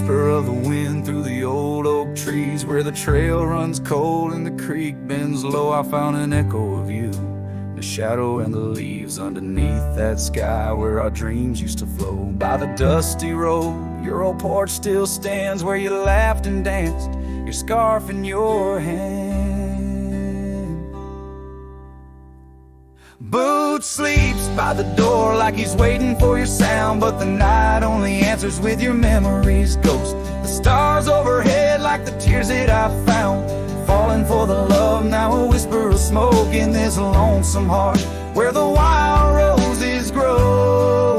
whisper of the wind through the old oak trees. Where the trail runs cold and the creek bends low, I found an echo of you, the shadow and the leaves underneath that sky where our dreams used to flow. By the dusty road, your old porch still stands, where you laughed and danced, your scarf in your hand. Boot sleeps by the door like he's waiting for your sound, but the night only answers with your memory's ghost. The stars overhead like the tears that I found, falling for the love, now a whisper of smoke in this lonesome heart where the wild roses grow.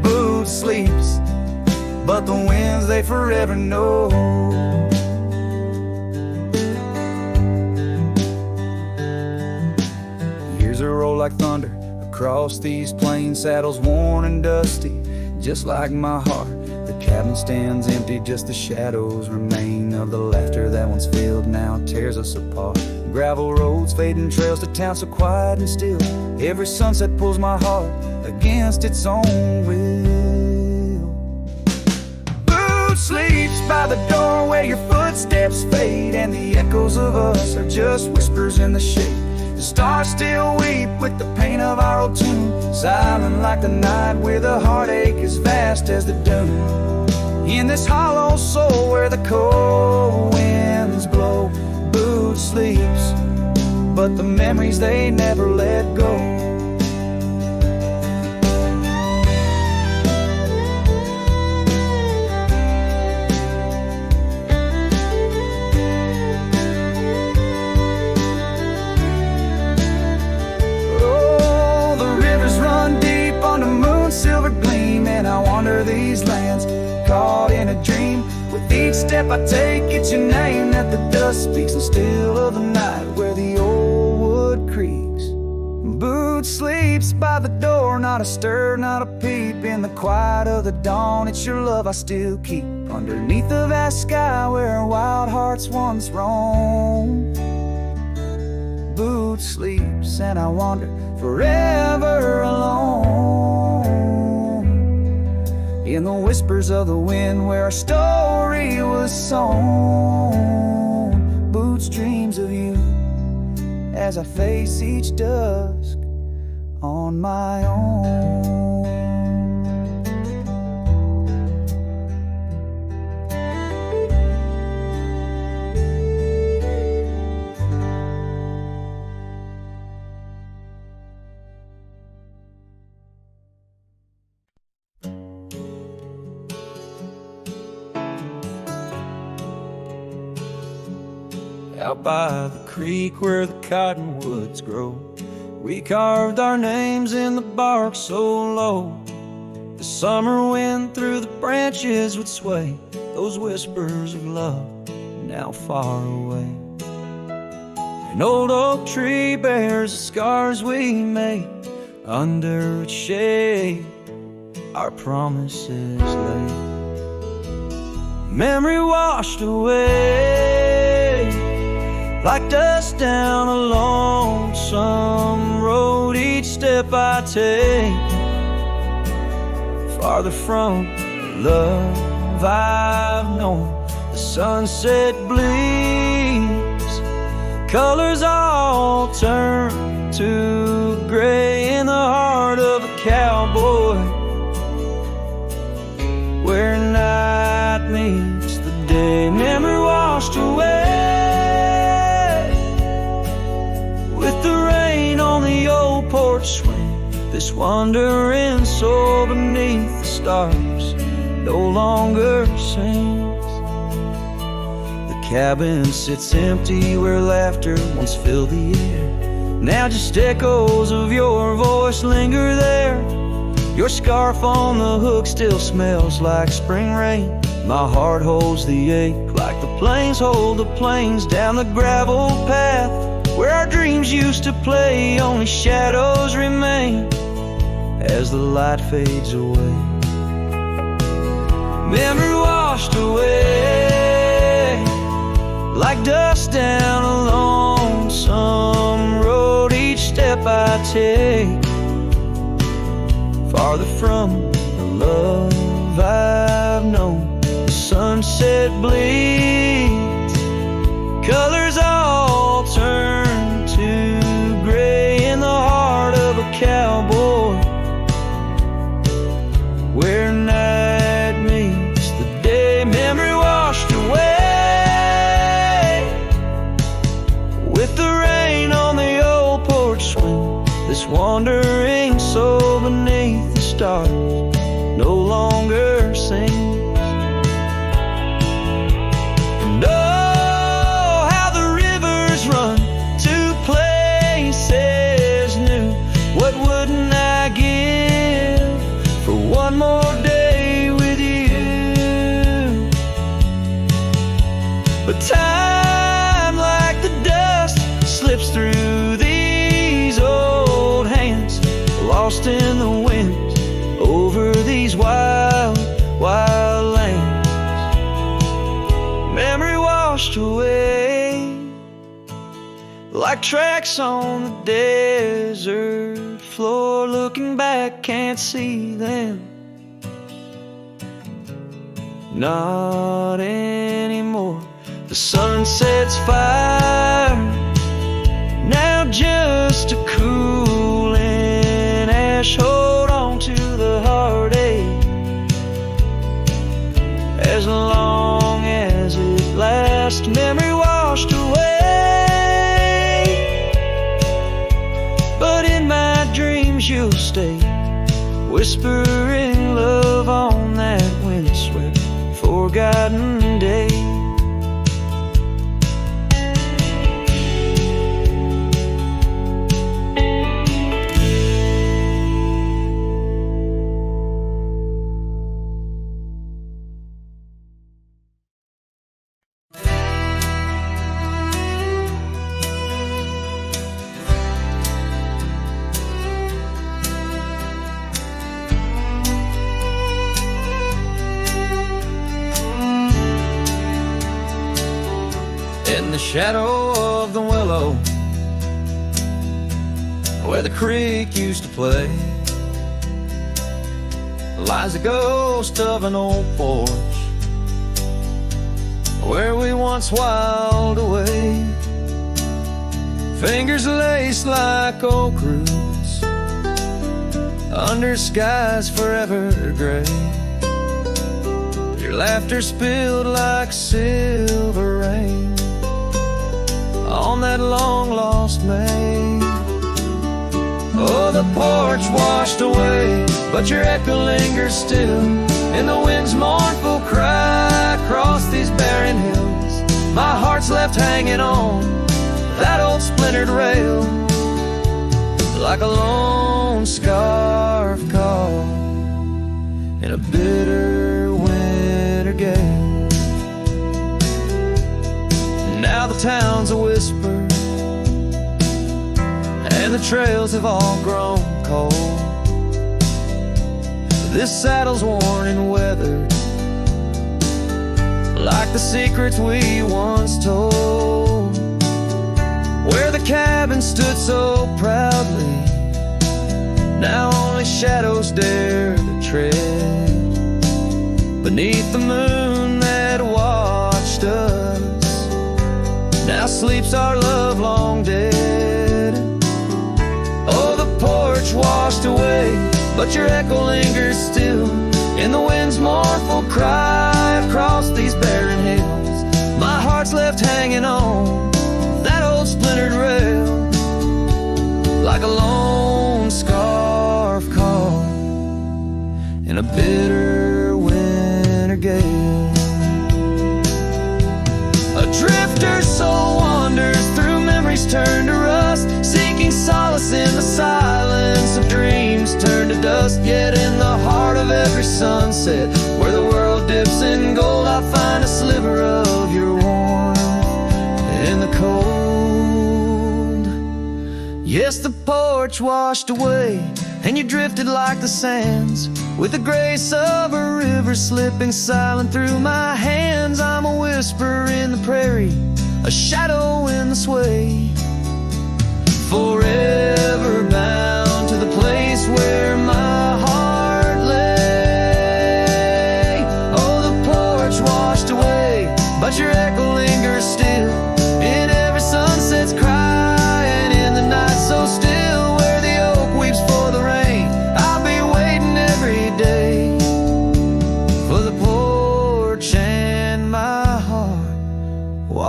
Boot sleeps, but the winds they forever know. Years roll like thunder across these plains, saddles worn and dusty, just like my heart. The cabin stands empty, just the shadows remain of the laughter that once filled, now tears us apart. Gravel roads, fading trails to town so quiet and still. Every sunset pulls my heart against its own will. Boot sleeps by the door where your footsteps fade, and the echoes of us are just whispers in the shade. The stars still weep with the pain of our old tune, silent like the night where the heartache is vast as the dune. In this hollow soul where the cold winds blow, Boot sleeps, but the memories they never let go. Silver gleam, and I wander these lands, caught in a dream. With each step I take, it's your name that the dust speaks, and still of the night where the old wood creaks. Boot sleeps by the door, not a stir, not a peep. In the quiet of the dawn, it's your love I still keep, underneath the vast sky where wild hearts once roamed. Boot sleeps, and I wander forever alone, in the whispers of the wind where our story was sown. Boots dreams of you as I face each dusk on my own. Out by the creek where the cottonwoods grow, we carved our names in the bark so low. The summer wind through the branches would sway, those whispers of love now far away. An old oak tree bears the scars we made, under its shade our promises lay. Memory washed away like dust down a lonesome road. Each step I take farther from the love I've known. The sunset bleeds, colors all turn to gray in the heart of a cowboy, where night meets the day. Memory washed away with the rain on the old porch swing. This wandering soul beneath the stars no longer sings. The cabin sits empty where laughter once filled the air. Now just echoes of your voice linger there. Your scarf on the hook still smells like spring rain. My heart holds the ache like the plains hold the plains. Down the gravel path where our dreams used to play, only shadows remain as the light fades away. Memory washed away like dust down a lonesome road. Each step I take farther from the love I've known. sunset bleeds, colors all turn to gray in the heart of a cowboy, where night meets the day. Memory washed away with the rain on the old porch swing. This wandering soul beneath the stars no longer sings. And oh, how the rivers run to places new. What wouldn't I give for one more day with you? But time, like the dust, slips through these old hands, lost in the wind over these wild, wild lands. Memory washed away like tracks on the desert floor. Looking back, can't see them, not anymore. The sunset's fire, now just a cooling ash. Hold on to the heartache as long as it lasts. Memory washed away, but in my dreams you'll stay, whispering love on that windswept, forgotten day. In the shadow of the willow, where the creek used to play, lies a ghost of an old porch where we once whiled away. Fingers laced like oak roots under skies forever gray. Your laughter spilled like silver rain on that long-lost May. Oh, the porch washed away, but your echo lingers still in the wind's mournful cry across these barren hills. My heart's left hanging on that old splintered rail like a lone scarf caught in a bitter winter gale. Now the town's a whisper, and the trails have all grown cold. This saddle's worn and weathered like the secrets we once told. Where the cabin stood so proudly, now only shadows dare to tread beneath the moon that watched us. Now sleeps our love long dead. Oh, the porch washed away, but your echo lingers still in the wind's mournful cry across these barren hills. My heart's left hanging on that old splintered rail like a lone scarf caught in a bitter winter gale. A drifter's soul wanders through memories turned to rust, seeking solace in the silence of dreams turned to dust. Yet in the heart of every sunset, where the world dips in gold, I find a sliver of your warmth in the cold. Yes, the porch washed away, and you drifted like the sands, with the grace of a river slipping silent through my hands. I'm a whisper in the prairie, a shadow in the sway, forever bound to the place where my heart lay. Oh, the porch washed away,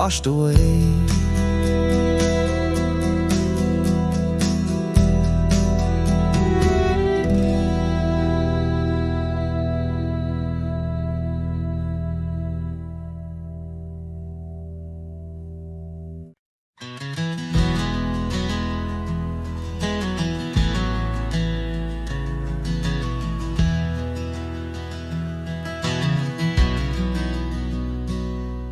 washed away.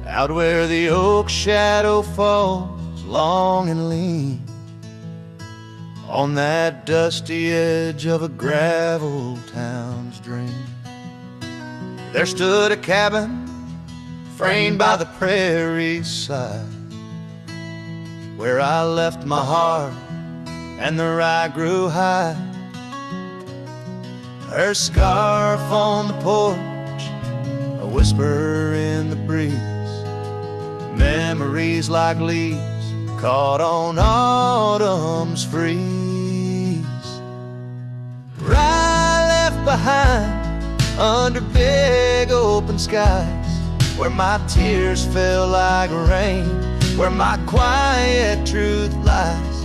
Out where the oak shadow falls long and lean, on that dusty edge of a gravel town's dream, there stood a cabin framed by the prairie side, where I left my heart and the rye grew high. Her scarf on the porch, a whisper in the breeze, memories like leaves caught on autumn's freeze. Rye left behind under big open skies, where my tears fell like rain, where my quiet truth lies.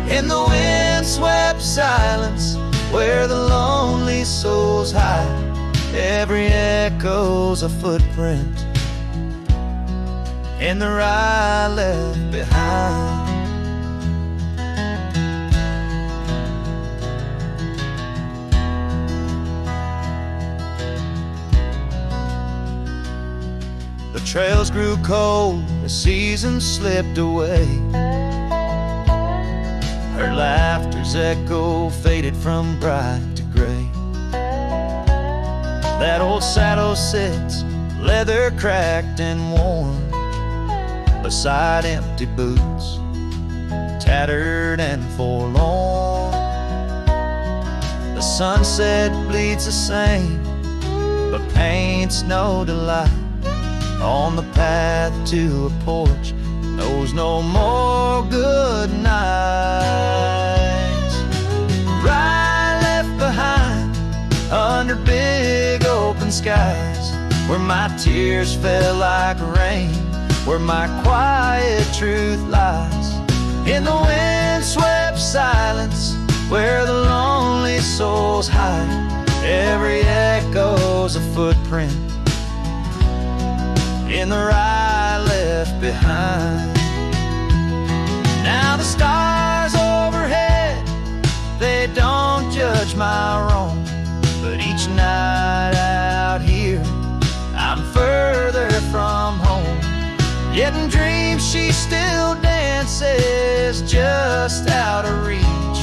In the wind-swept silence, where the lonely souls hide, every echo's a footprint in the rye left behind. The trails grew cold, the seasons slipped away. Her laughter's echo faded from bright to gray. That old saddle sits, leather cracked and worn, beside empty boots, tattered and forlorn. The sunset bleeds the same, but paints no delight on the path to a porch knows no more good nights. Rye left behind under big open skies, where my tears fell like rain, where my quiet truth lies. In the wind-swept silence, where the lonely souls hide, every echo's a footprint in the rye left behind. Now the stars overhead, they don't judge my wrong, but each night out here I'm further from home. Yet in dreams she still dances just out of reach,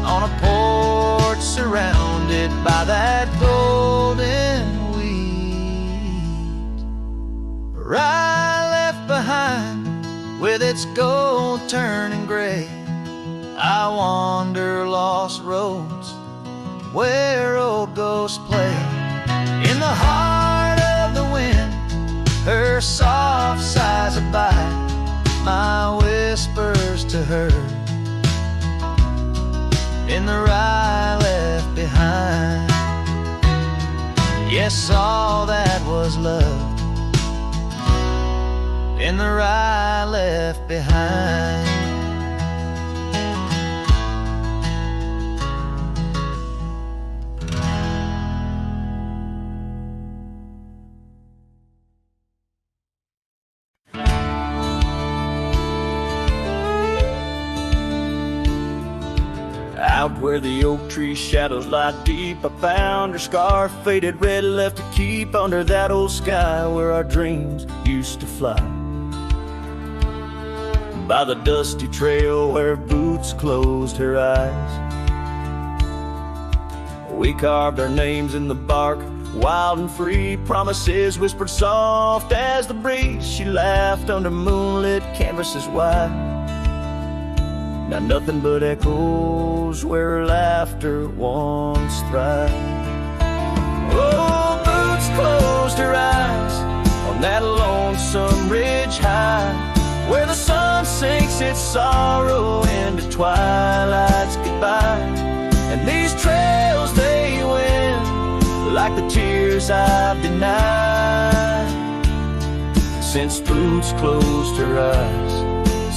on a porch surrounded by that golden rye left behind, with its gold turning gray. I wander lost roads where old ghosts play. In the heart of the wind, her soft sighs abide, my whispers to her in the rye left behind. Yes, all that was love in the rye left behind. Out where the oak tree shadows lie deep, I found her scarf, faded red, left to keep under that old sky where our dreams used to fly. By the dusty trail where boots closed her eyes, we carved our names in the bark, wild and free, promises whispered soft as the breeze. She laughed under moonlit canvases wide, now nothing but echoes where her laughter once thrived. Oh, boots closed her eyes on that lonesome ridge high, where the sun sinks its sorrow into twilight's goodbye. And these trails, they win like the tears I've denied. since boots closed her eyes,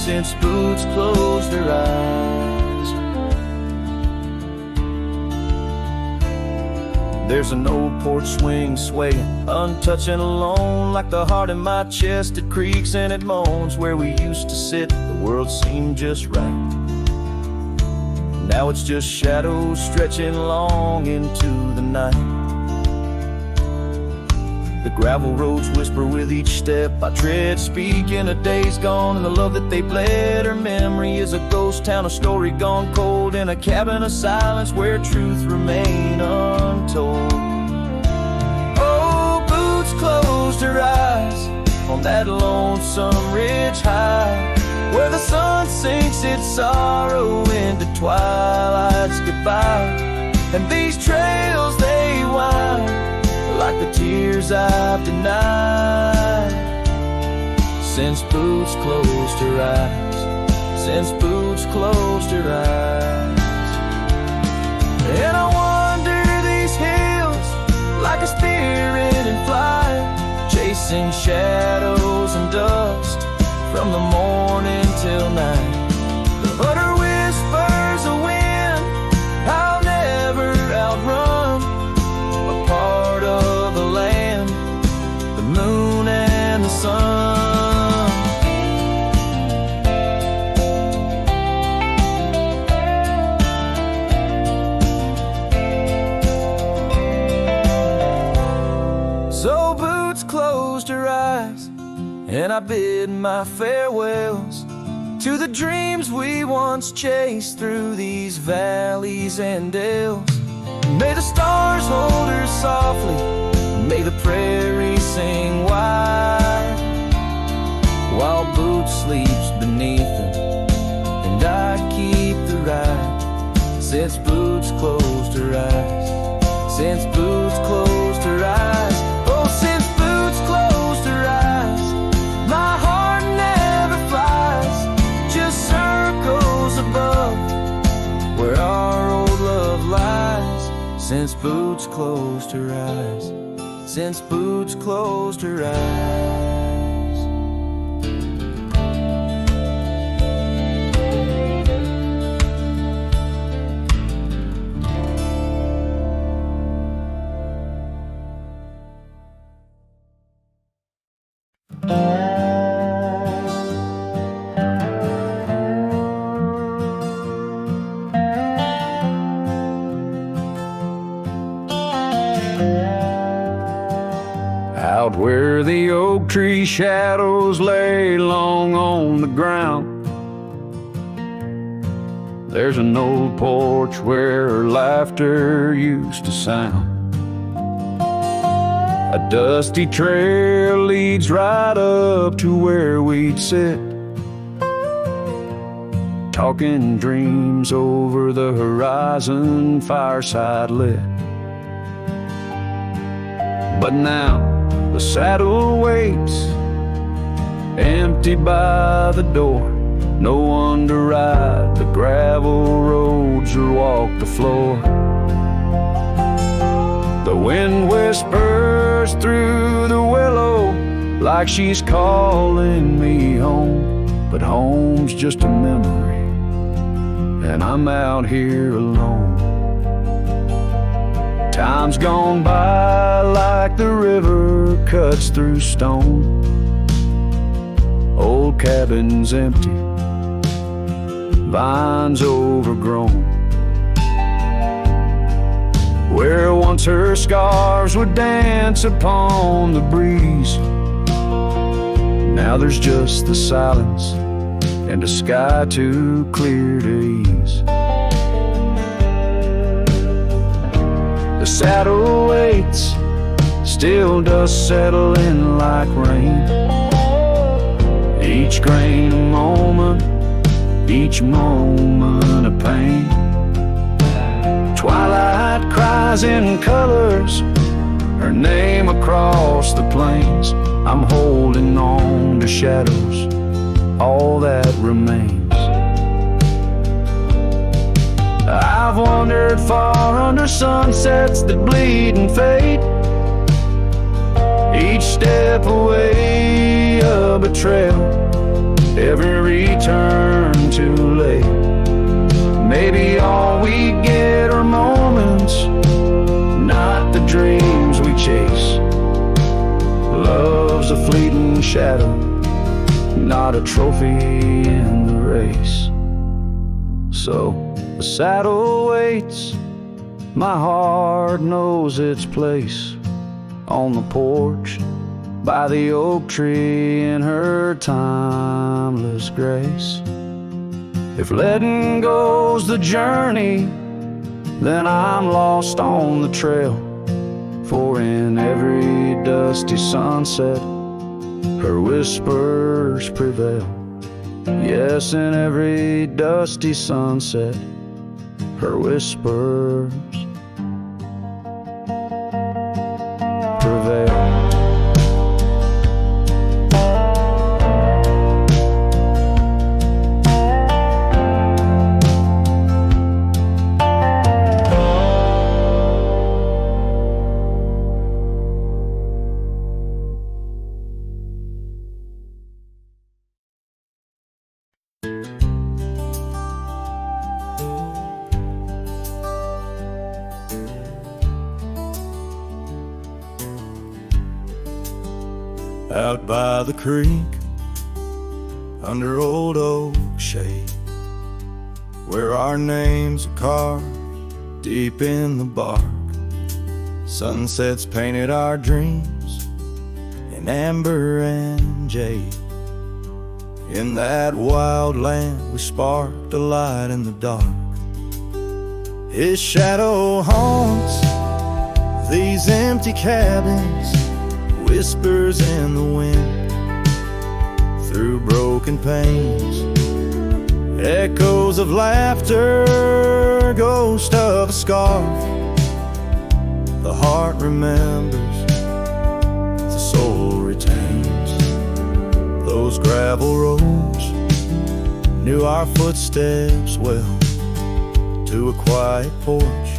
since boots closed her eyes. There's an old porch swing swaying, untouched and alone, like the heart in my chest. It creaks and it moans. Where we used to sit, the world seemed just right. Now it's just shadows stretching long into the night. The gravel roads whisper with each step I tread, speaking of days gone and the love that they bled. Her memory is a ghost town, a story gone cold, in a cabin of silence where truth remain untold. Oh, boots closed her eyes on that lonesome ridge high, where the sun sinks its sorrow into twilight's goodbye. And these trails they wind like the tears I've denied, since boots closed her eyes, since boots closed her eyes. And I wander these hills like a spirit in flight, chasing shadows and dust from the morning till night. But her whispers a wind I'll never outrun, a part of the land, the moon and the sun. So boots closed her eyes, and I bid my farewells to the dreams we once chased through these valleys and dales. May the stars hold her softly, may the prairie sing wide, while boots sleeps beneath them, and I keep the ride. Since boots closed her eyes, since boots closed her eyes, oh, since boots closed her eyes, my heart never flies, just circles above where our old love lies. Since boots closed her eyes, since boots closed her eyes. Out where the oak tree shadows lay long on the ground, there's an old porch where her laughter used to sound. A dusty trail leads right up to where we'd sit, talking dreams over the horizon, fireside lit. But now the saddle waits, empty by the door. No one to ride the gravel roads or walk the floor. The wind whispers through the willow like she's calling me home, but home's just a memory, and I'm out here alone. Time's gone by like the river cuts through stone. Old cabin's empty, vines overgrown. Where once her scarves would dance upon the breeze, now there's just the silence and a sky too clear to ease. The saddle waits, still dust settle in like rain. Each grain a moment, each moment a pain. Twilight cries in colors, her name across the plains. I'm holding on to shadows, all that remains. I've wandered far under sunsets that bleed and fade, each step away a betrayal, every turn too late. Maybe all we get are moments, not the dreams we chase. Love's a fleeting shadow, not a trophy in the race. So the saddle waits, my heart knows its place on the porch by the oak tree in her timeless grace. If letting go's the journey, then I'm lost on the trail. For in every dusty sunset, her whispers prevail. Yes, in every dusty sunset, her whispers prevail. Out by the creek, under old oak shade, where our names are carved deep in the bark. Sunsets painted our dreams in amber and jade. In that wild land we sparked a light in the dark. His shadow haunts these empty cabins, whispers in the wind, through broken panes, echoes of laughter, ghost of a scarf. The heart remembers, the soul retains. Those gravel roads knew our footsteps well, to a quiet porch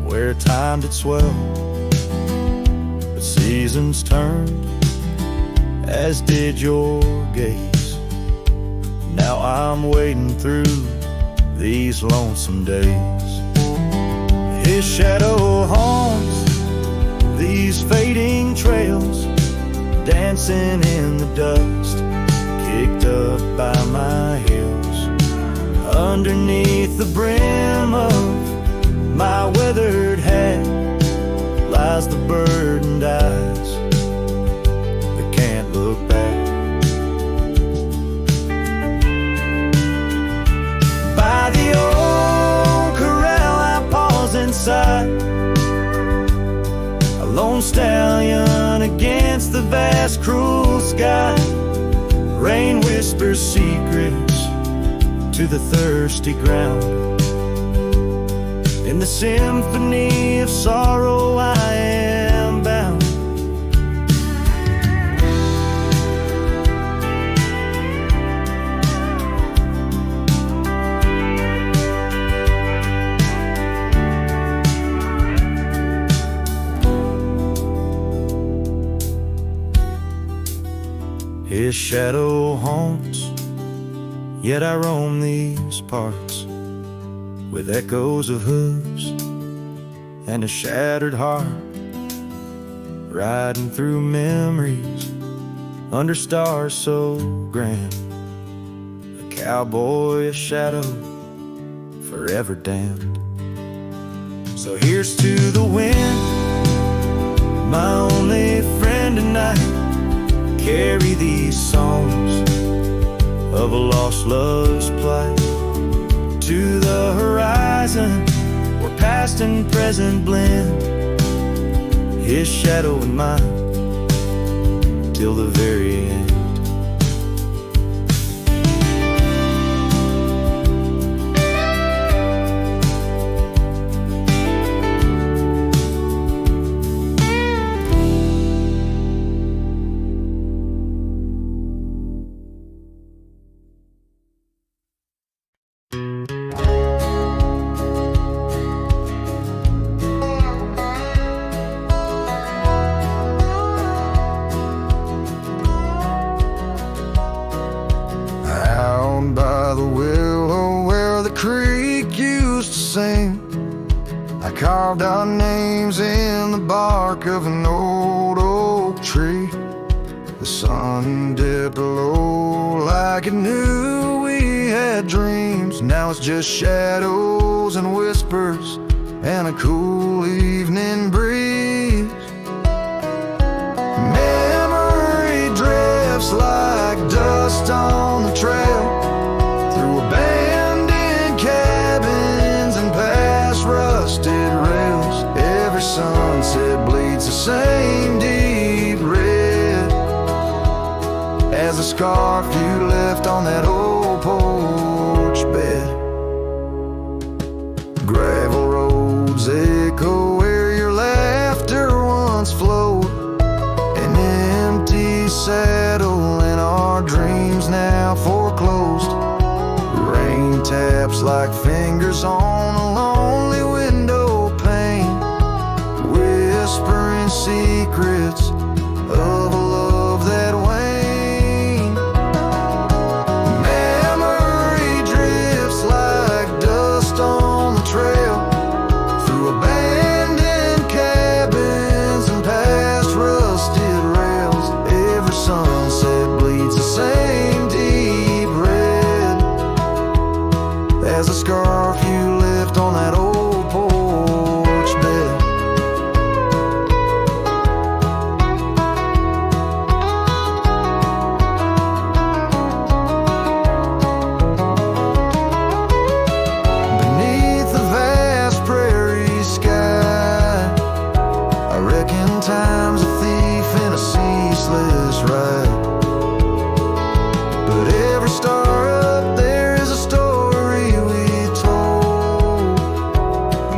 where time did swell. Seasons turned, as did your gaze. Now I'm wading through these lonesome days. His shadow haunts these fading trails, dancing in the dust, kicked up by my heels. Underneath the brim of my weathered hat lies the burdened eyes that can't look back. By the old corral I pause inside, a lone stallion against the vast cruel sky. Rain whispers secrets to the thirsty ground. In the symphony of sorrow I am bound. His shadow haunts, yet I roam these parts with echoes of hooves and a shattered heart, riding through memories under stars so grand. A cowboy, a shadow, forever damned. So here's to the wind, my only friend tonight. Carry these songs of a lost love's plight to the horizon, where past and present blend. His shadow and mine, till the very end. carved our names in the bark of an old oak tree. The sun dipped low like it knew we had dreams. Now it's just shadows and whispers and a cool evening breeze. Memory drifts like dust on the trail, through abandoned cabins and past rusted rails. Every sunset bleeds the same deep red as the scarf you left on that old porch bed. Gravel roads echo where your laughter once flowed, an empty saddle and our dreams now foreclosed. Rain taps like fingers on a lonely window pane, whispering secrets of a love that waned. Memory drifts like dust on the trail, through abandoned cabins and past rusted rails. Every sunset bleeds the same deep red as the scarf you left on that old porch bed. Beneath the vast prairie sky, I reckon time's a thief in a ceaseless ride. But every star up there is a story we told,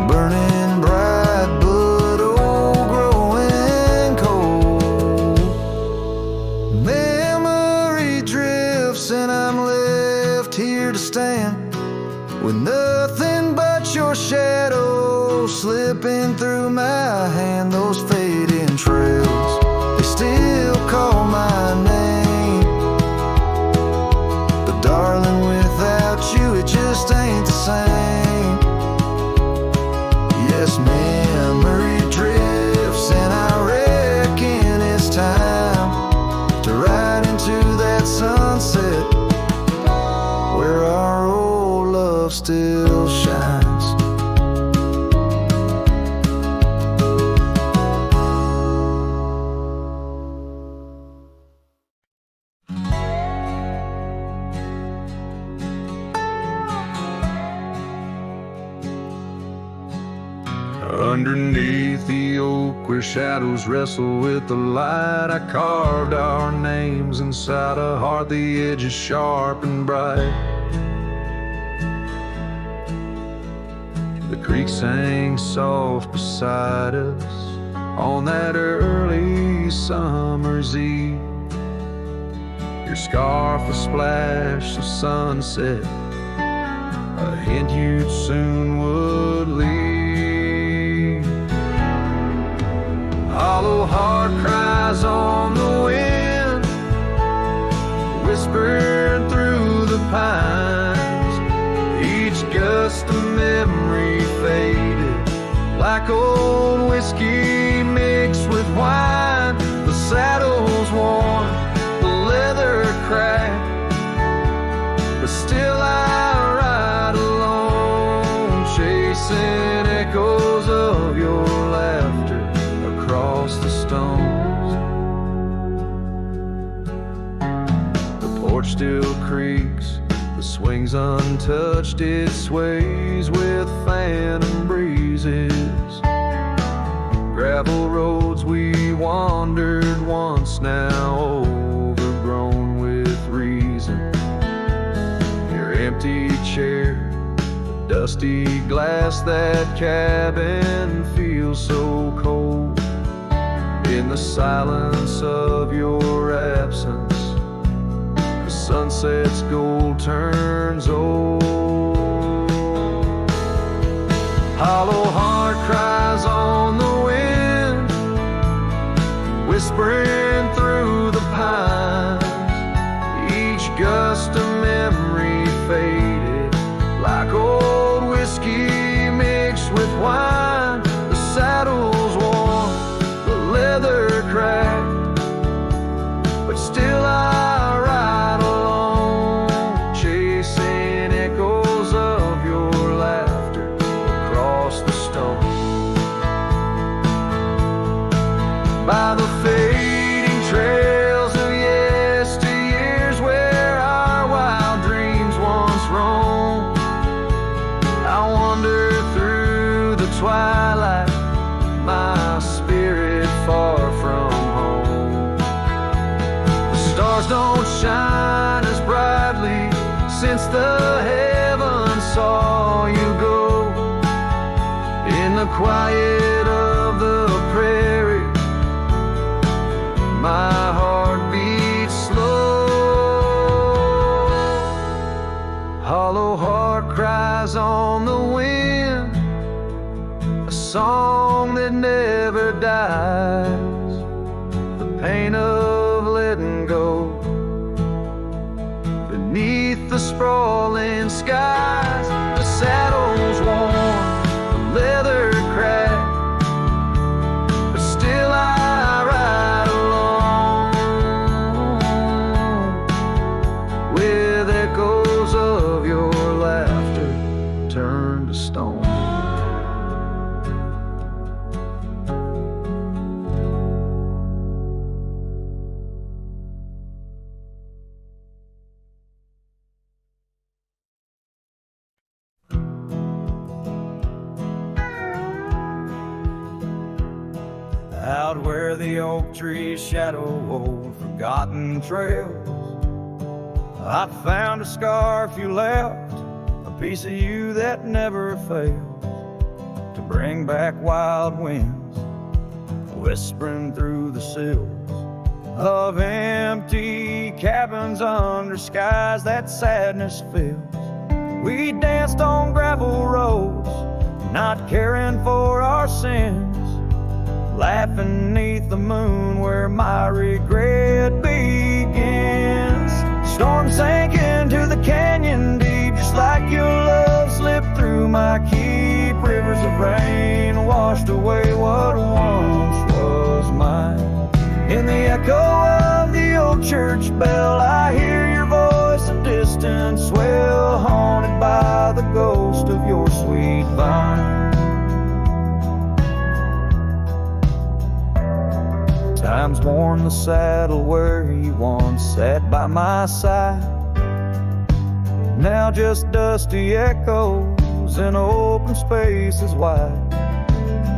burning bright but old, growing cold. Memory drifts and I'm left here to stand with nothing but your shadow slipping through my hand. Those fading trails, they still call my name, but darling, without you it just ain't the same. Yes, memory drifts and I reckon it's time to ride into that sunset where our old love still shines. Underneath the oak where shadows wrestle with the light, I carved our names inside a heart the edges sharp and bright. The creek sang soft beside us on that early summer's eve. Your scarf a splash of sunset, a hint you soon would leave. Hollow heart cries on the wind, whispered through the pines. Each gust of memory faded like old whiskey mixed with wine. The saddle's worn, the leather cracked, but still I ride alone, chasing echoes of your laughter across the stones. The porch still creaks, the swing's untouched, it sways with phantom breezes. Gravel roads we wandered once, now overgrown with reason. Your empty chair, the dusty glass, that cabin feels so cold. In the silence of your absence, the sunset's gold turns old. Hollow heart cries on the wind, whispering through the pines. Each gust of memory faded like old whiskey mixed with wine. stars don't shine as brightly since the heavens saw you go. In the quiet of the prairie, my heart beats slow. Hollow heart cries on the wind, a song that never dies. The pain of letting go beneath the sprawling skies. The saddle's worn, the leather cracked, but still I ride along with echoes of your laughter turned to stone. Out where the oak trees shadow old forgotten trails, I found a scarf you left, a piece of you that never fails to bring back wild winds whispering through the sills of empty cabins under skies that sadness fills. We danced on gravel roads, not caring for our sins, laughing neath the moon where my regret begins. Storm sank into the canyon deep, just like your love slipped through my keep. Rivers of rain washed away what once was mine. In the echo of the old church bell, I hear your voice, a distant swell, haunted by the ghost of your sweet vine. Time's worn the saddle where you once sat by my side. Now just dusty echoes and open spaces wide.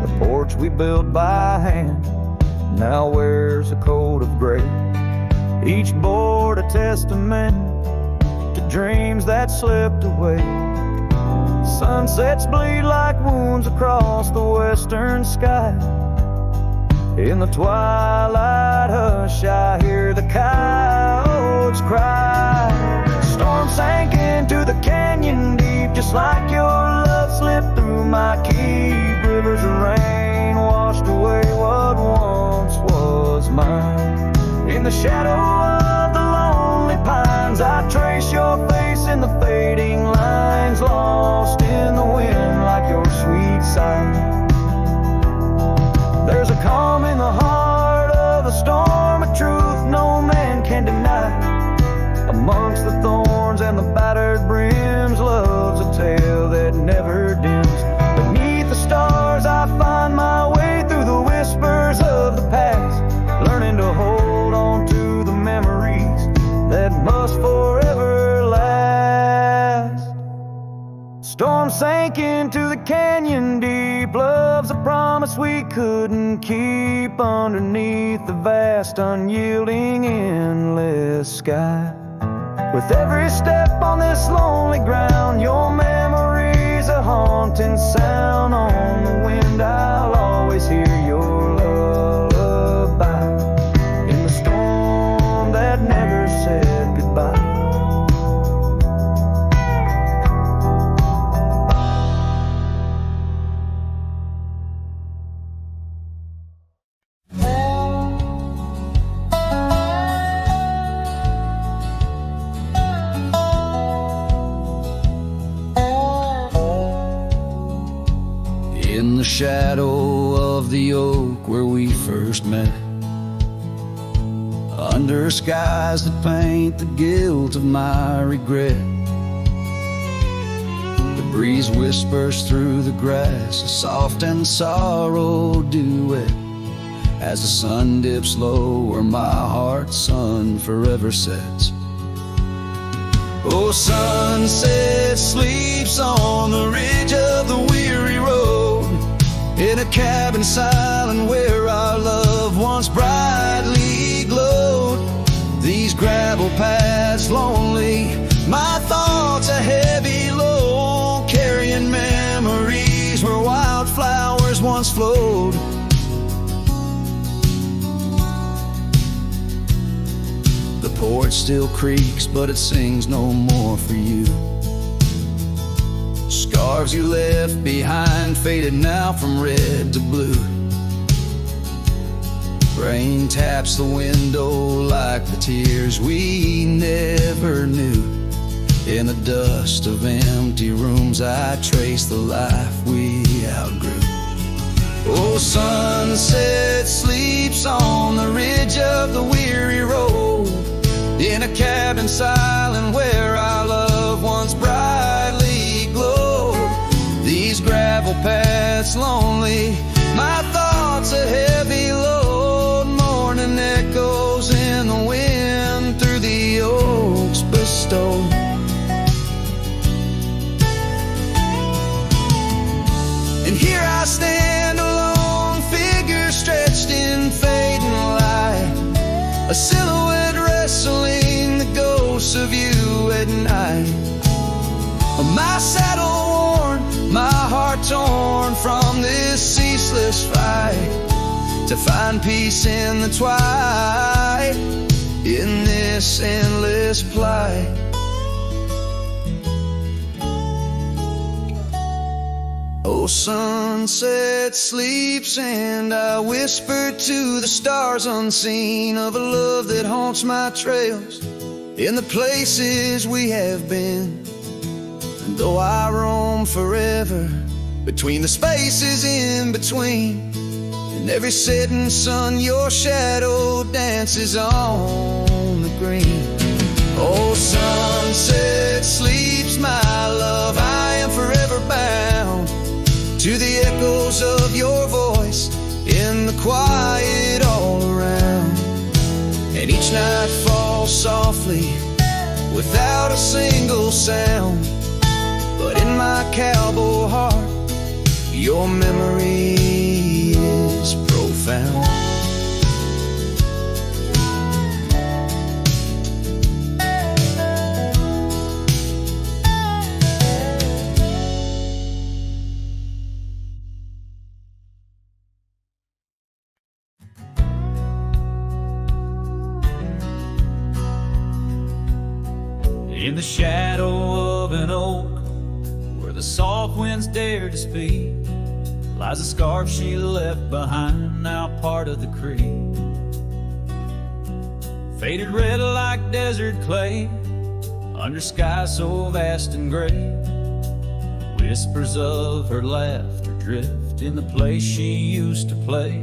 The porch we built by hand now wears a coat of gray. Each board a testament to dreams that slipped away. Sunsets bleed like wounds across the western sky. In the twilight hush, I hear the coyotes cry. Storm sank into the canyon deep, just like your love slipped through my keep. Rivers of rain washed away what once was mine. In the shadow of the lonely pines, I trace your face in the fading lines, lost in the wind like your sweet sight. There's a calm in the heart of a storm, a truth no man can deny. Amongst the thorns and the battered brims, love's a tale that never dims. Beneath the stars I find my way through the whispers of the past, learning to hold on to the memories that must forever last. Storm sank into the canyon deep, love's a promise we couldn't keep underneath the vast, unyielding, endless sky. With every step on this lonely ground, your memory's a haunting sound. On the wind I'll always hear your lullaby, in the storm that never said goodbye. In the shadow of the oak where we first met, under skies that paint the guilt of my regret, the breeze whispers through the grass, a soft and sorrow duet. As the sun dips low where my heart's sun forever sets. Oh, sunset sleeps on the ridge of the weary road, in a cabin silent where our love once brightly glowed. These gravel paths lonely, my thoughts a heavy load, carrying memories where wildflowers once flowed. The porch still creaks, but it sings no more for you. Scarves you left behind, faded now from red to blue. Rain taps the window like the tears we never knew. In the dust of empty rooms I trace the life we outgrew. Oh, sunset sleeps on the ridge of the weary road, in a cabin silent where our loved ones brightly glowed. These gravel paths lonely, my thoughts a heavy load, mourning echoes in the wind through the oaks bestowed. And here I stand, a lone figure stretched in fading light, a silhouette wrestling the ghosts of you at night. My saddle worn, my heart torn from this ceaseless fight, to find peace in the twilight, in this endless plight. Oh, sunset sleeps and I whisper to the stars unseen of a love that haunts my trails in the places we have been. And though I roam forever between the spaces in between, in every setting sun your shadow dances on the green. Oh, sunset sleeps, my love, I am forever bound to the echoes of your voice in the quiet all around. And each night falls softly without a single sound, but in my cowboy heart your memory is profound. In the shadow of an oak, where the soft winds dare to speak, lies a scarf she left behind, now part of the creek. Faded red like desert clay, under skies so vast and gray. Whispers of her laughter drift in the place she used to play.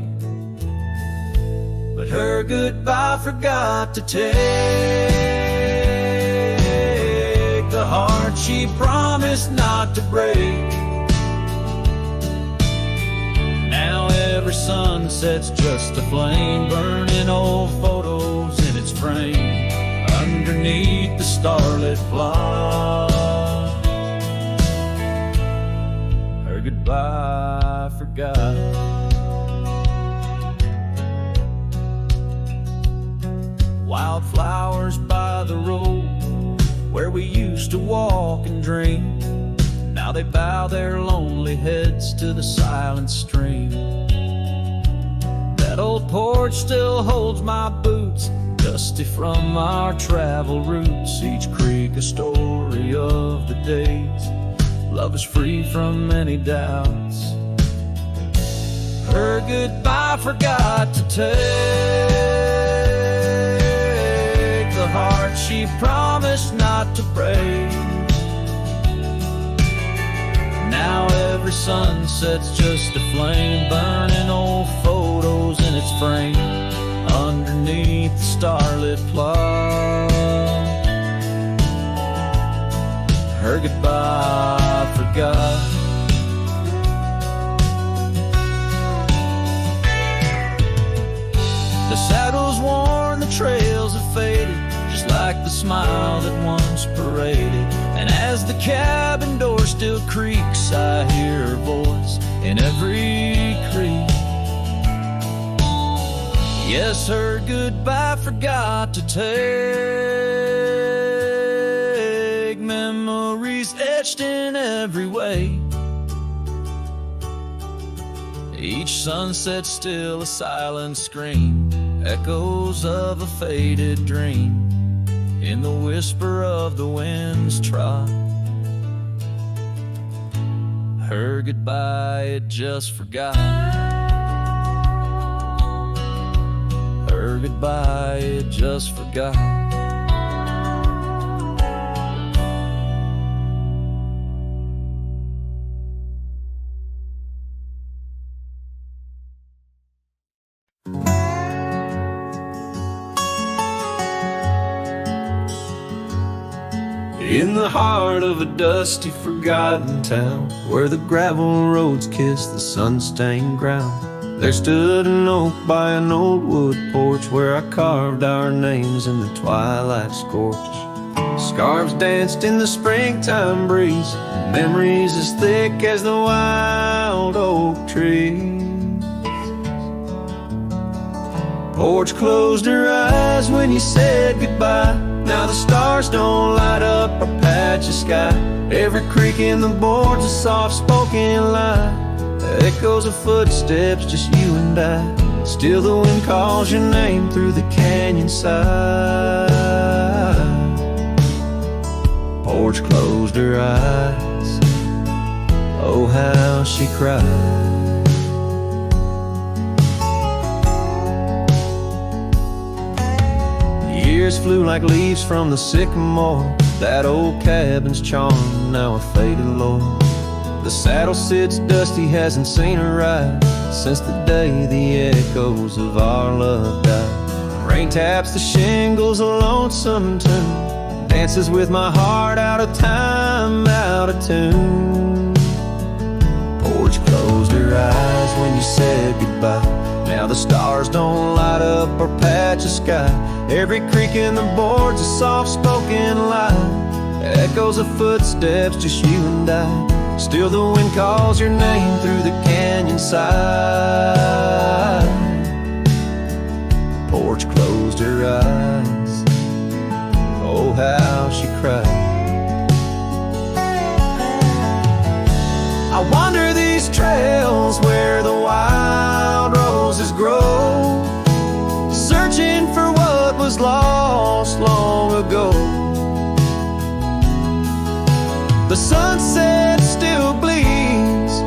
But her goodbye forgot to take the heart she promised not to break. Now every sunset's just a flame, burning old photos in its frame underneath the starlit flight. Her goodbye forgot. Wildflowers by the road where we used to walk and dream, now they bow their lonely heads to the silent stream. That old porch still holds my boots, dusty from our travel routes. Each creek a story of the days love is free from any doubts. Her goodbye forgot to take the heart she promised not to break. Now every sunset's just a flame, burning old photos in its frame underneath the starlit plot. Her goodbye forgot. The saddle's worn, the trails have faded, just like the smile that once paraded. And as the cabin door still creaks, I hear her voice in every creak. Yes, her goodbye forgot to take every way. Each sunset still a silent scream, echoes of a faded dream in the whisper of the wind's trot. Her goodbye it just forgot. Her goodbye it just forgot. In the heart of a dusty, forgotten town, where the gravel roads kiss the sun-stained ground, there stood an oak by an old wood porch, where I carved our names in the twilight scorch. Scarves danced in the springtime breeze, memories as thick as the wild oak trees. Porch closed her eyes when you said goodbye. Now the stars don't light up our patch of sky. Every creak in the board's a soft-spoken lie, echoes of footsteps, just you and I. Still the wind calls your name through the canyon side. Porch closed her eyes, oh how she cried. Years flew like leaves from the sycamore. That old cabin's charm, now a faded lore. The saddle sits dusty, hasn't seen a ride since the day the echoes of our love died. Rain taps the shingles, a lonesome tune dances with my heart, out of time, out of tune. Porch closed her eyes when you said goodbye. Now the stars don't light up our patch of sky. Every creak in the board's a soft-spoken lie, echoes of footsteps, just you and I. Still the wind calls your name through the canyon side. Porch closed her eyes, oh how she cried. I wander these trails where the wild roses grow, searching for what was lost long ago. The sunset still bleeds,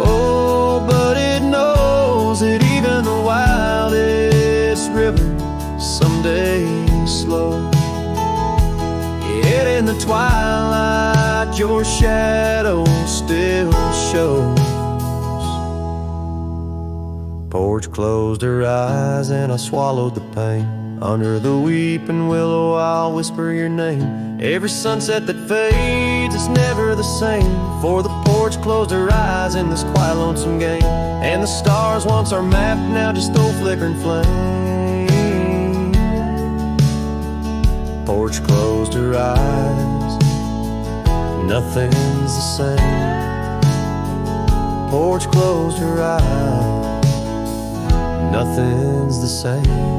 oh, but it knows that even the wildest river someday slow. Yet in the twilight your shadow still shows. Porch closed her eyes and I swallowed the pain. Under the weeping willow I'll whisper your name. Every sunset that fades is never the same, for the porch closed her eyes in this quiet lonesome game. And the stars once our map, now just old flickering flame. Porch closed her eyes, nothing's the same. Porch closed her eyes, nothing's the same.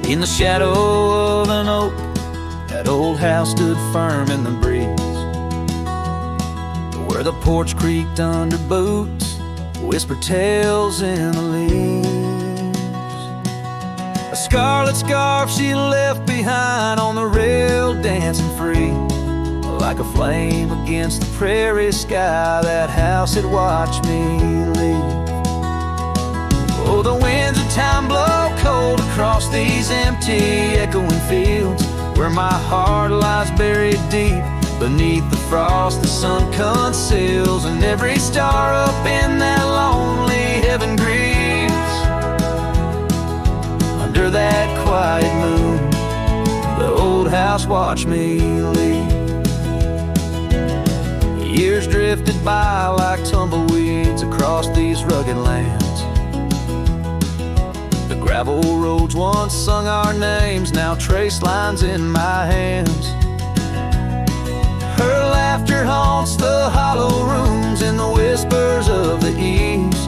In the shadow of an oak, that old house stood firm in the breeze, where the porch creaked under boots, whispered tales in the leaves. A scarlet scarf she left behind on the rail, dancing free, like a flame against the prairie sky. That house had watched me leave. Oh, the winds of time blow cold across these empty, echoing fields, where my heart lies buried deep beneath the frost the sun conceals. And every star up in that lonely heaven grieves under that quiet moon. The old house watched me leave. Years drifted by like tumbleweeds across these rugged lands. Gravel roads once sung our names, now trace lines in my hands. Her laughter haunts the hollow rooms in the whispers of the eaves.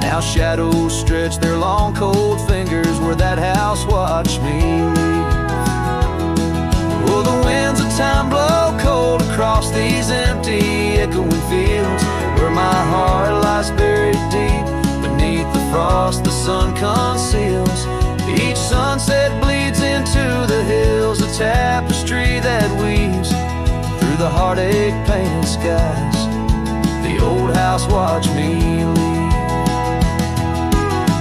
Now shadows stretch their long cold fingers where that house watched me leave. Oh, the winds of time blow cold across these empty echoing fields, where my heart lies buried deep beneath the frost the sun conceals. Each sunset bleeds into the hills, a tapestry that weaves through the heartache painted skies. The old house watched me leave.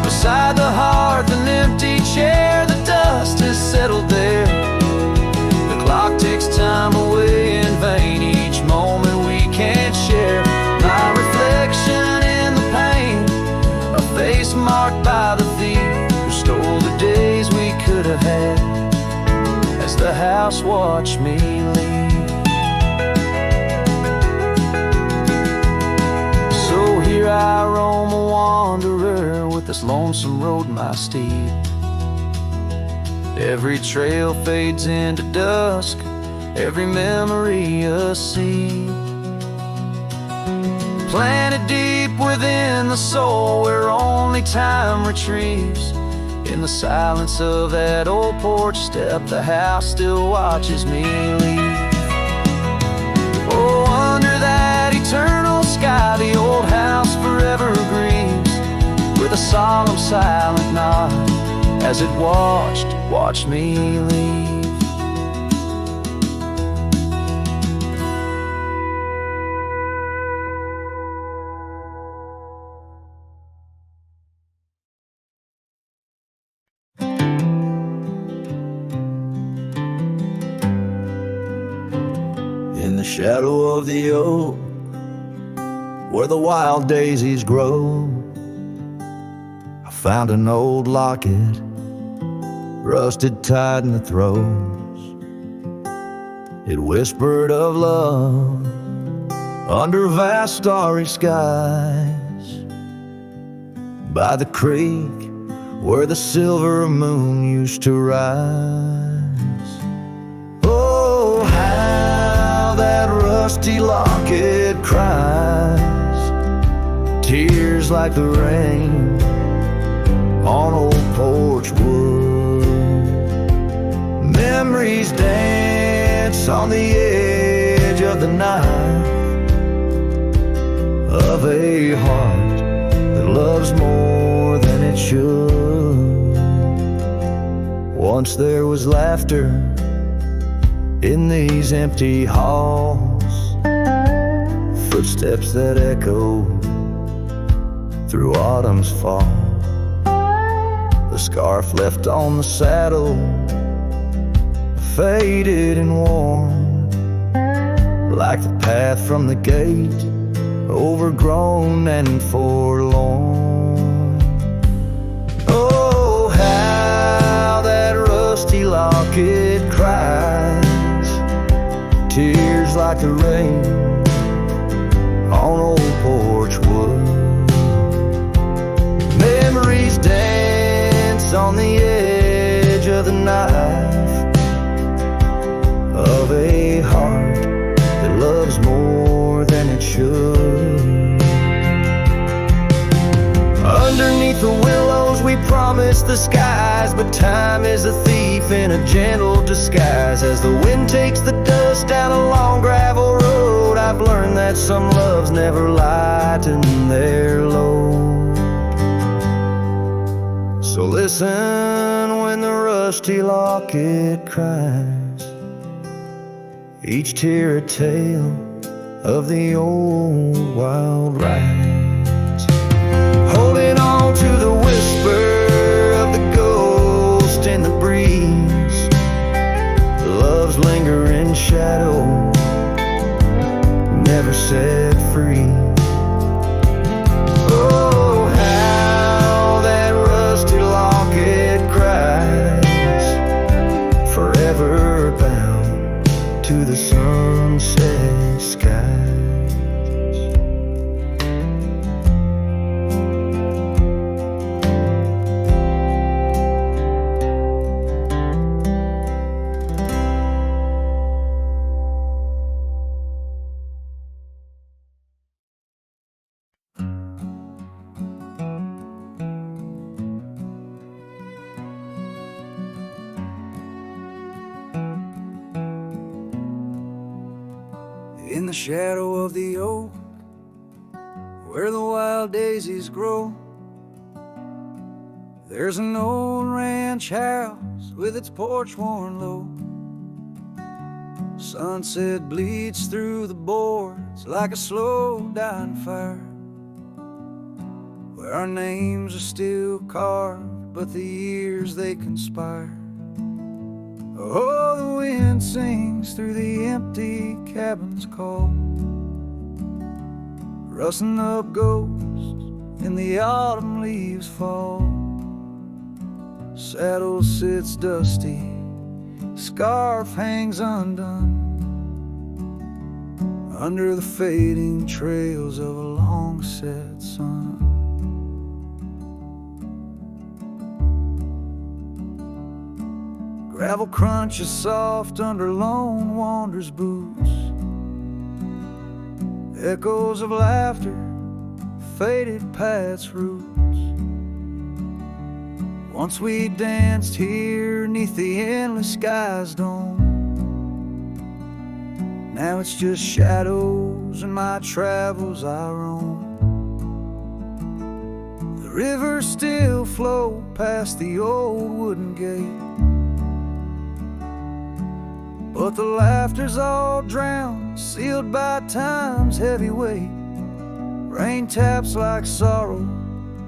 Beside the hearth, an empty chair, the dust has settled there. The clock ticks time away in vain, each moment we can't share. My reflection in the pain, a face marked by the thief who stole the days we could have had, as the house watched me leave. So here I roam, a wanderer, with this lonesome road my steed. Every trail fades into dusk, every memory a seed, planted deep within the soul where only time retrieves. In the silence of that old porch step, the house still watches me leave. Oh, under that eternal sky, the old house forever grieves, with a solemn silent nod as it watched me leave. In the shadow of the oak, where the wild daisies grow, I found an old locket, rusted tight in the throes. It whispered of love under vast starry skies, by the creek where the silver moon used to rise. Oh, how that rusty locket cries, tears like the rain on old porch wood. Memories dance on the edge of the night, of a heart that loves more than it should. Once there was laughter in these empty halls, footsteps that echo through autumn's fall. The scarf left on the saddle, faded and worn, like the path from the gate, overgrown and forlorn. Oh, how that rusty locket cries, tears like the rain on old porch wood. Memories dance on the edge of the knife, of a heart that loves more than it should. Underneath the willows we promised the skies, but time is a thief in a gentle disguise. As the wind takes the dust down a long gravel road, I've learned that some loves never lighten their load. So listen when the rusty locket cries, each tear a tale of the old wild rides. Holding on to the whisper of the ghost in the breeze, love's lingering shadow never set free. Oh, how that rusty locket cries, forever bound to the sunset skies. the shadow of the oak, where the wild daisies grow, there's an old ranch house with its porch worn low. Sunset bleeds through the boards like a slow dying fire, where our names are still carved, but the years they conspire. Oh, the wind sings through the empty cabin's call, rustling up ghosts in the autumn leaves fall. Saddle sits dusty, scarf hangs undone, under the fading trails of a long-set sun. Gravel crunches soft under lone wanderer's boots, echoes of laughter faded paths roots. Once we danced here neath the endless sky's dome, now it's just shadows and my travels I roam. The rivers still flow past the old wooden gate, but the laughter's all drowned, sealed by time's heavy weight. Rain taps like sorrow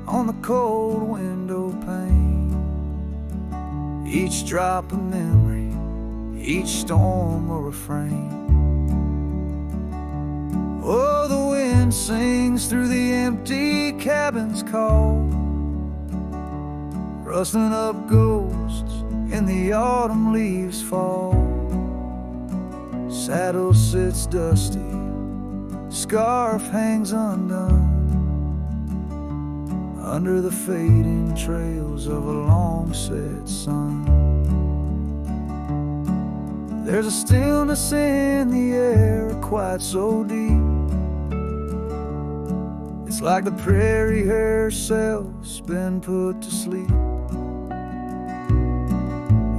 on the cold window pane, each drop a memory, each storm a refrain. Oh, the wind sings through the empty cabin's call, rustling up ghosts in the autumn leaves fall. Saddle sits dusty, scarf hangs undone, under the fading trails of a long-set sun. There's a stillness in the air, quite so deep, it's like the prairie herself's been put to sleep.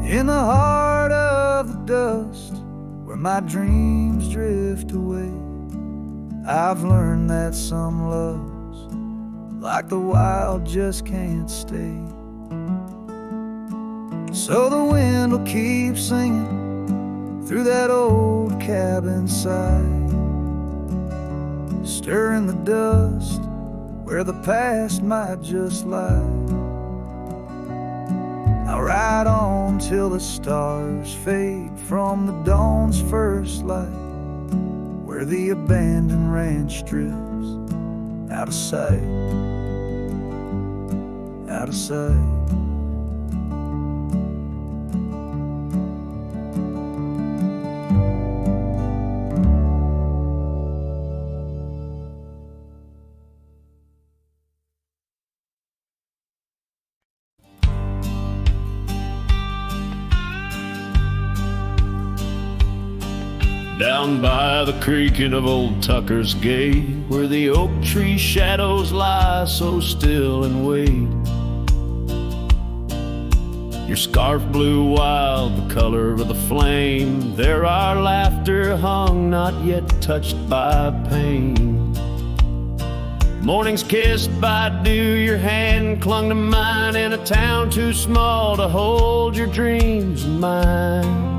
In the heart of the dust, where my dreams drift away, I've learned that some loves, like the wild, just can't stay. So the wind will keep singing through that old cabin side, stirring the dust where the past might just lie. I'll ride on till the stars fade from the dawn's first light, where the abandoned ranch drifts out of sight, out of sight. Down by the creaking of old Tucker's Gate, where the oak tree shadows lie so still and wait, your scarf blew wild, the color of the flame. There our laughter hung, not yet touched by pain. Mornings kissed by dew, your hand clung to mine, in a town too small to hold your dreams of mine.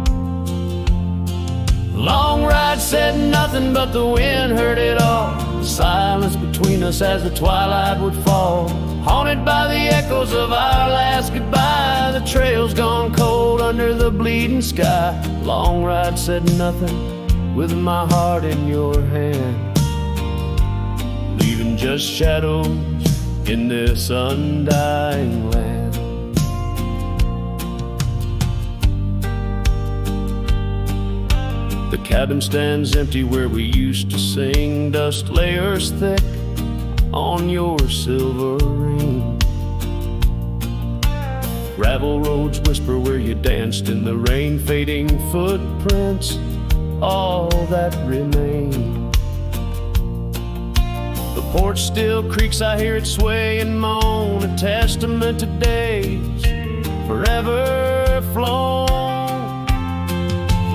Long ride said nothing, but the wind heard it all. The silence between us as the twilight would fall, haunted by the echoes of our last goodbye. The trail's gone cold under the bleeding sky. Long ride said nothing, with my heart in your hand, leaving just shadows in this undying land. The cabin stands empty where we used to sing, dust layers thick on your silver ring. Gravel roads whisper where you danced in the rain, fading footprints, all that remain. The porch still creaks, I hear it sway and moan, a testament to days forever flown.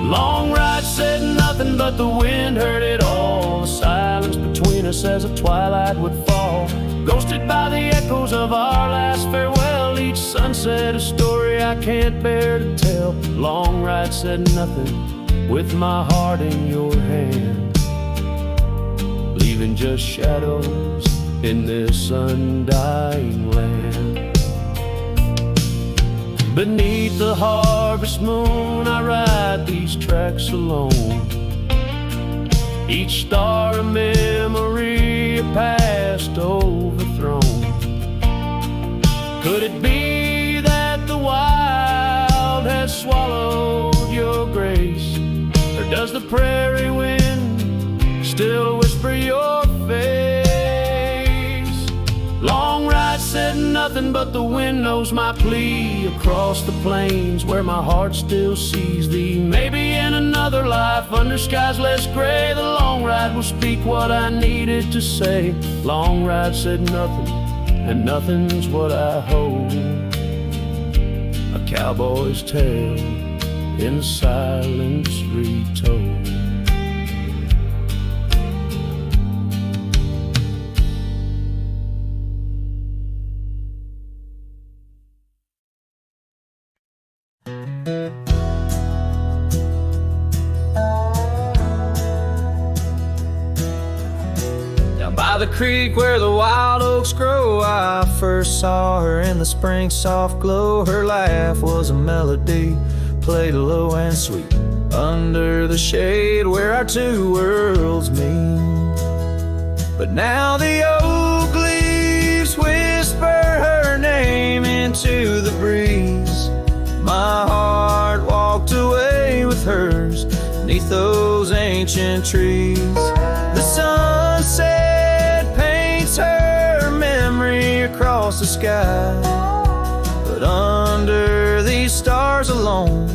Long ride said nothing, nothing but the wind heard it all. The silence between us as the twilight would fall, ghosted by the echoes of our last farewell. Each sunset a story I can't bear to tell. Long ride said nothing with my heart in your hand, leaving just shadows in this undying land. Beneath the harvest moon I ride these tracks alone, each star a memory, a past overthrown. Could it be that the wild has swallowed your grace, or does the prairie wind still whisper your face? Long ride said nothing but the wind knows my plea, across the plains where my heart still sees thee. Maybe in another life under skies less gray, the long ride will speak what I needed to say. Long ride said nothing, and nothing's what I hold, a cowboy's tale in silence retold. By the creek where the wild oaks grow, I first saw her in the spring soft glow. Her laugh was a melody, played low and sweet, under the shade where our two worlds meet. But now the oak leaves whisper her name into the breeze. My heart walked away with hers neath those ancient trees. The sunset her memory across the sky, but under these stars alone,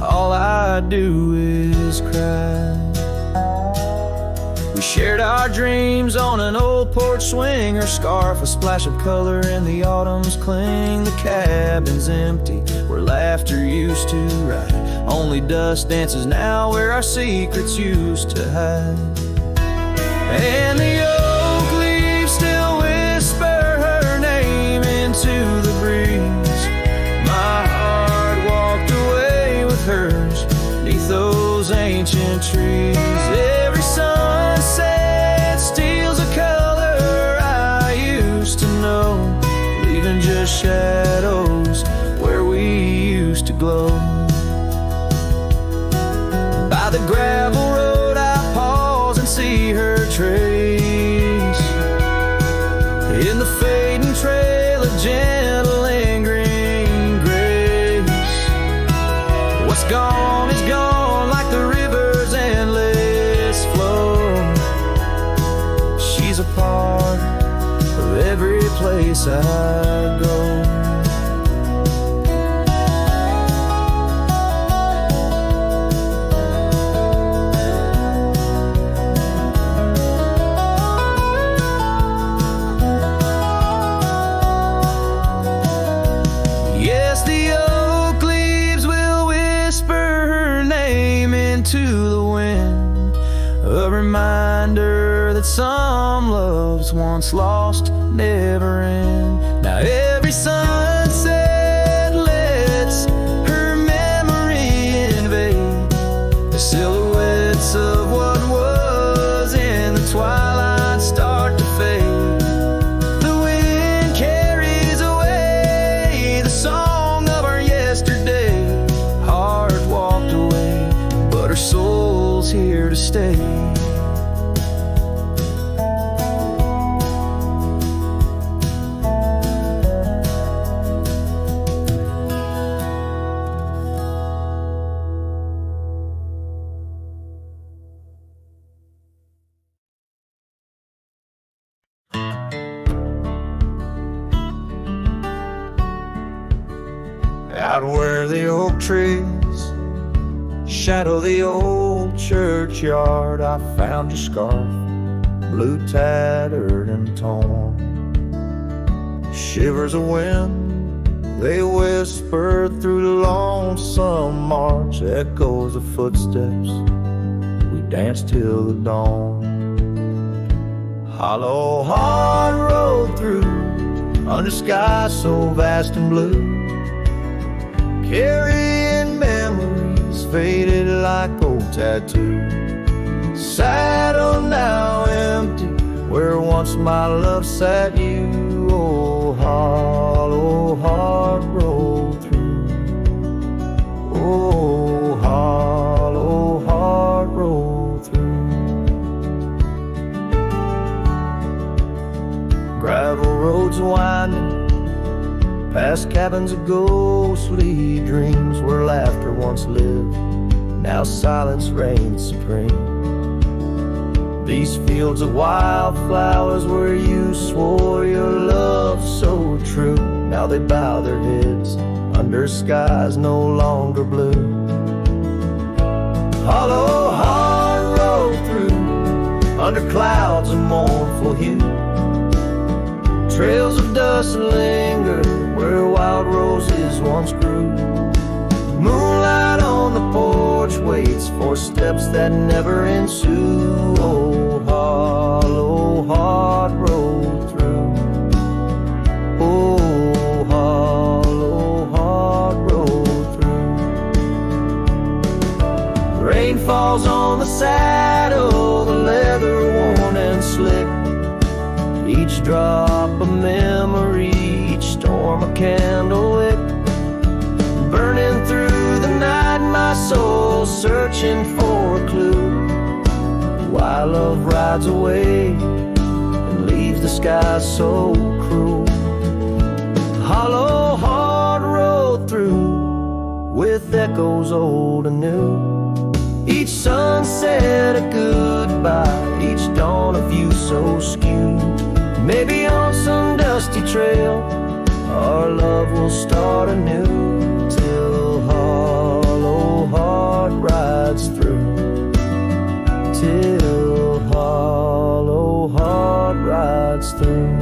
all I do is cry. We shared our dreams on an old porch swing, her scarf a splash of color in the autumn's cling. The cabin's empty where laughter used to ride, only dust dances now where our secrets used to hide. And the still whisper her name into the breeze. My heart walked away with hers neath those ancient trees. Every sunset steals a color I used to know, leaving just shadows where we used to glow. By the gravel road I pause and see her trace, in the fading trail of gentle lingering grace. What's gone is gone like the river's endless flow. She's a part of every place I go. To the wind, a reminder that some loves once lost never end. Now every sunset lets her memory invade the silhouettes of what was in the twilight start to fade. The wind carries away the song of our yesterday. Heart walked away, her soul's here to stay. Out where the oak trees shadow the old churchyard, I found your scarf, blue tattered and torn. Shivers of wind, they whisper through the lonesome march, echoes of footsteps we danced till the dawn. Hollow heart rolled through under skies so vast and blue, carrying memories faded like old tattoos. Saddle now empty where once my love sat you. Oh, hollow heart rolled through. Oh, hollow heart rolled through. Gravel roads winding past cabins of ghostly dreams where laughter once lived, now silence reigns supreme. These fields of wildflowers where you swore your love so true, now they bow their heads under skies no longer blue. Hollow heart rolled through under clouds of mournful hue. Trails of dust linger where wild roses once grew. Moonlight on the porch waits for steps that never ensue. Oh, hollow heart rolled through. Oh, hollow heart rolled through. Rain falls on the saddle, the leather worn and slick. Each drop a memory, each storm a candle wick. Burning through the night, my soul searching for a clue. Why love rides away and leaves the sky so cruel. Hollow heart rolled through with echoes old and new. Each sunset a goodbye, each dawn a view so skewed. Maybe on some dusty trail our love will start anew. Till hollow heart rides through. Till hollow heart rides through.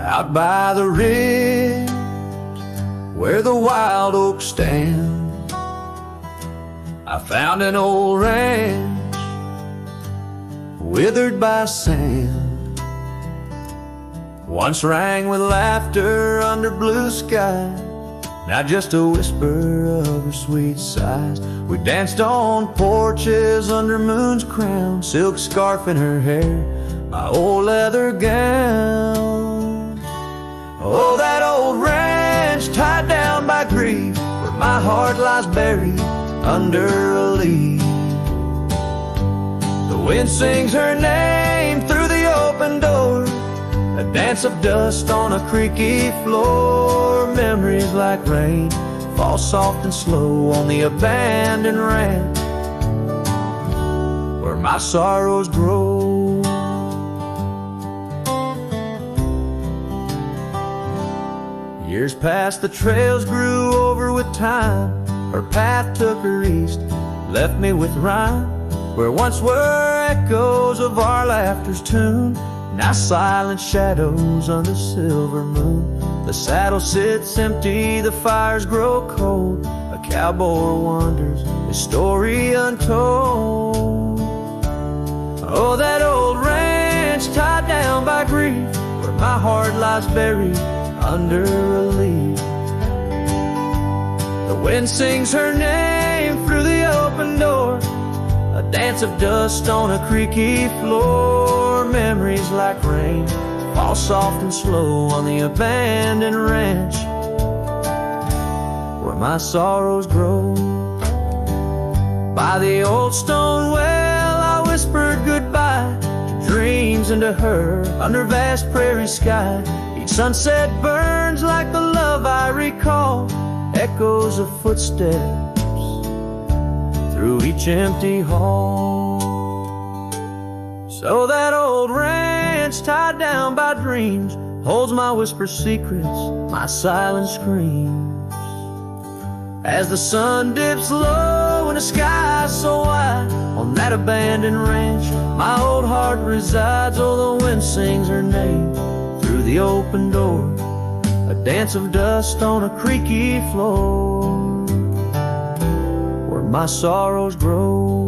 Out by the ridge where the wild oaks stand, I found an old ranch withered by sand. Once rang with laughter under blue sky, now just a whisper of her sweet sighs. We danced on porches under moon's crown, silk scarf in her hair, my old leather gown. Oh, that old ranch tied down by grief, where my heart lies buried under a leaf. The wind sings her name through the open door, a dance of dust on a creaky floor. Memories like rain fall soft and slow on the abandoned ranch where my sorrows grow. Years passed, the trails grew over with time. Her path took her east, left me with rhyme. Where once were echoes of our laughter's tune, now silent shadows under silver moon. The saddle sits empty, the fires grow cold. A cowboy wanders, his story untold. Oh, that old ranch tied down by grief, where my heart lies buried under a leaf. The wind sings her name through the open door, a dance of dust on a creaky floor. Memories like rain fall soft and slow on the abandoned ranch where my sorrows grow. By the old stone well I whispered goodbye to dreams and to her under vast prairie sky. Each sunset burns like the love I recall, echoes of footsteps through each empty hall. So that old ranch tied down by dreams holds my whispered secrets, my silent screams. As the sun dips low and the sky so wide, on that abandoned ranch my old heart resides. Oh, the wind sings her name through the open door, a dance of dust on a creaky floor, where my sorrows grow.